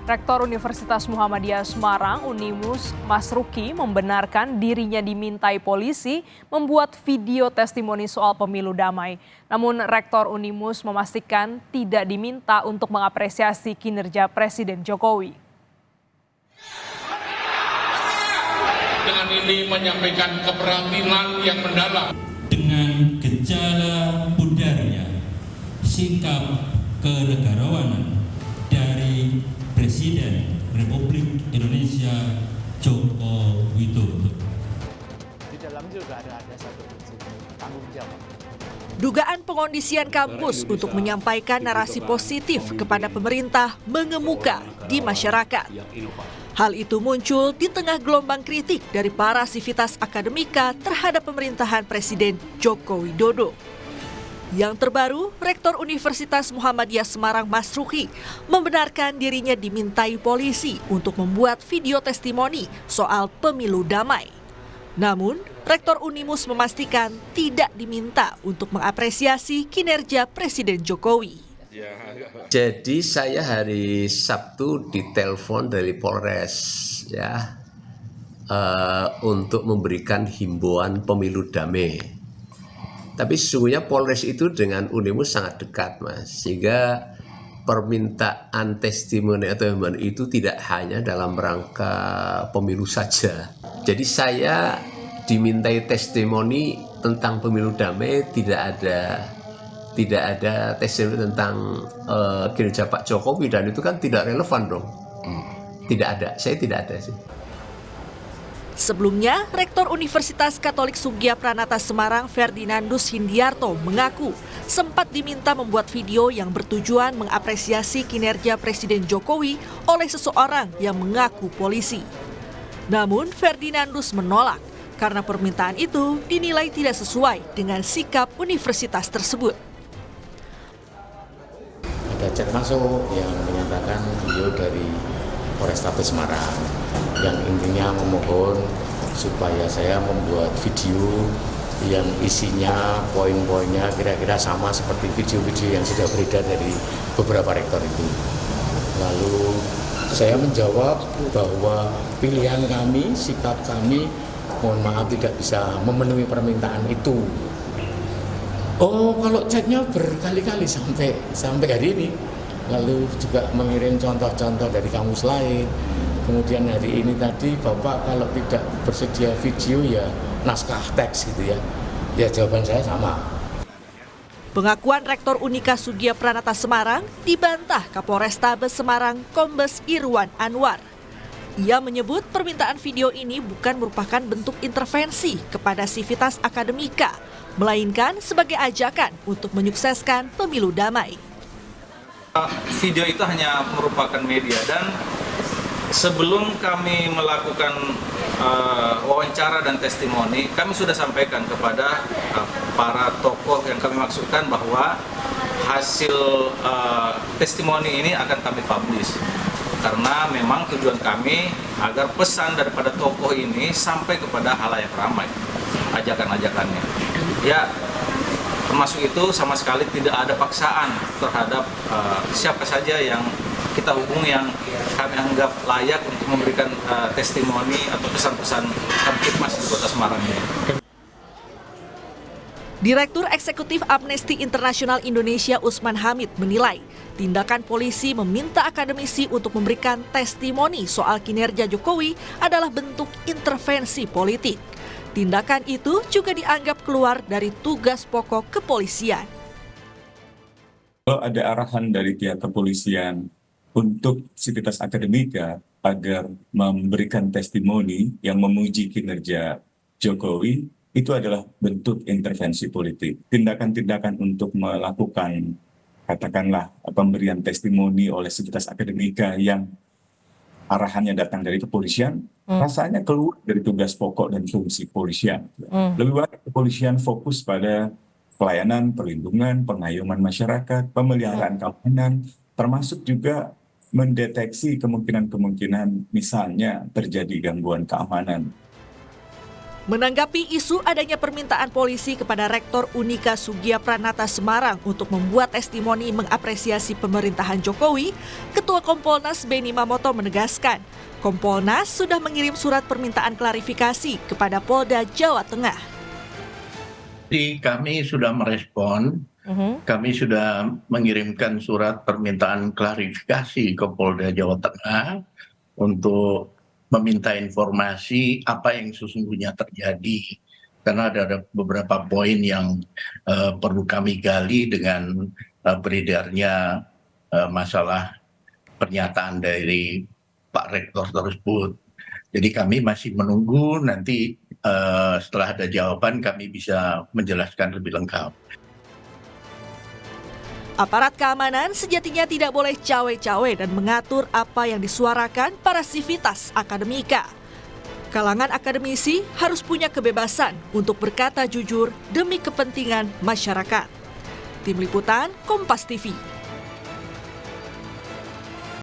Rektor Universitas Muhammadiyah Semarang, Unimus Masruki, membenarkan dirinya dimintai polisi membuat video testimoni soal pemilu damai. Namun Rektor Unimus memastikan tidak diminta untuk mengapresiasi kinerja Presiden Jokowi. Dengan ini menyampaikan keprihatinan yang mendalam. Dengan gejala budarnya sikap kenegarawanan dari Presiden Republik Indonesia Joko Widodo. Di dalam juga ada satu tanggung jawab. Dugaan pengondisian kampus untuk menyampaikan narasi positif kepada pemerintah mengemuka di masyarakat. Hal itu muncul di tengah gelombang kritik dari para sivitas akademika terhadap pemerintahan Presiden Joko Widodo. Yang terbaru, Rektor Universitas Muhammadiyah Semarang Masruki membenarkan dirinya dimintai polisi untuk membuat video testimoni soal pemilu damai. Namun, Rektor Unimus memastikan tidak diminta untuk mengapresiasi kinerja Presiden Jokowi. Jadi saya hari Sabtu ditelepon dari Polres ya untuk memberikan himbauan pemilu damai. Tapi sesungguhnya Polres itu dengan Unimus sangat dekat, Mas, sehingga permintaan testimoni atau himbauan itu tidak hanya dalam rangka pemilu saja. Jadi saya dimintai testimoni tentang pemilu damai, tidak ada testimoni tentang kinerja Pak Jokowi, dan itu kan tidak relevan dong. Tidak ada, saya tidak ada sih. Sebelumnya, Rektor Universitas Katolik Sugih Pranata Semarang Ferdinandus Hindiarto mengaku sempat diminta membuat video yang bertujuan mengapresiasi kinerja Presiden Jokowi oleh seseorang yang mengaku polisi. Namun Ferdinandus menolak karena permintaan itu dinilai tidak sesuai dengan sikap universitas tersebut. Ada chat masuk yang menyatakan video dari Polrestabes Semarang yang intinya memohon supaya saya membuat video yang isinya poin-poinnya kira-kira sama seperti video-video yang sudah beredar dari beberapa rektor itu. Lalu saya menjawab bahwa pilihan kami, sikap kami, mohon maaf tidak bisa memenuhi permintaan itu. Oh, kalau chatnya berkali-kali sampai hari ini. Lalu juga mengirim contoh-contoh dari kamus lain. Kemudian hari ini tadi Bapak kalau tidak bersedia video ya naskah teks gitu ya. Ya jawaban saya sama. Pengakuan Rektor Unika Sugih Pranata Semarang dibantah Kapolrestabes Semarang Kombes Irwan Anwar. Ia menyebut permintaan video ini bukan merupakan bentuk intervensi kepada sivitas akademika, melainkan sebagai ajakan untuk menyukseskan pemilu damai. Video itu hanya merupakan media, dan sebelum kami melakukan wawancara dan testimoni, kami sudah sampaikan kepada para tokoh yang kami maksudkan bahwa hasil testimoni ini akan kami publish. Karena memang tujuan kami agar pesan daripada tokoh ini sampai kepada halayak ramai, ajakan-ajakannya. Ya, termasuk itu sama sekali tidak ada paksaan terhadap siapa saja yang kita hubungi yang kami anggap layak untuk memberikan testimoni atau pesan-pesan Kamtibmas di Kota Semarang ini. Direktur Eksekutif Amnesty International Indonesia Usman Hamid menilai tindakan polisi meminta akademisi untuk memberikan testimoni soal kinerja Jokowi adalah bentuk intervensi politik. Tindakan itu juga dianggap keluar dari tugas pokok kepolisian. Kalau ada arahan dari pihak kepolisian untuk sivitas akademika agar memberikan testimoni yang memuji kinerja Jokowi, itu adalah bentuk intervensi politik. Tindakan-tindakan untuk melakukan, katakanlah, pemberian testimoni oleh sivitas akademika yang arahannya datang dari kepolisian, rasanya keluar dari tugas pokok dan fungsi kepolisian. Lebih baik kepolisian fokus pada pelayanan, perlindungan, pengayoman masyarakat, pemeliharaan keamanan, termasuk juga mendeteksi kemungkinan-kemungkinan misalnya terjadi gangguan keamanan. Menanggapi isu adanya permintaan polisi kepada Rektor Unika Sugia Pranata Semarang untuk membuat testimoni mengapresiasi pemerintahan Jokowi, Ketua Kompolnas Beni Mamoto menegaskan, Kompolnas sudah mengirim surat permintaan klarifikasi kepada Polda Jawa Tengah. Jadi kami sudah merespon, kami sudah mengirimkan surat permintaan klarifikasi ke Polda Jawa Tengah untuk meminta informasi apa yang sesungguhnya terjadi. Karena ada beberapa poin yang perlu kami gali dengan beredarnya masalah pernyataan dari Pak Rektor tersebut. Jadi kami masih menunggu nanti setelah ada jawaban kami bisa menjelaskan lebih lengkap. Aparat keamanan sejatinya tidak boleh cawe-cawe dan mengatur apa yang disuarakan para sivitas akademika. Kalangan akademisi harus punya kebebasan untuk berkata jujur demi kepentingan masyarakat. Tim Liputan, Kompas TV.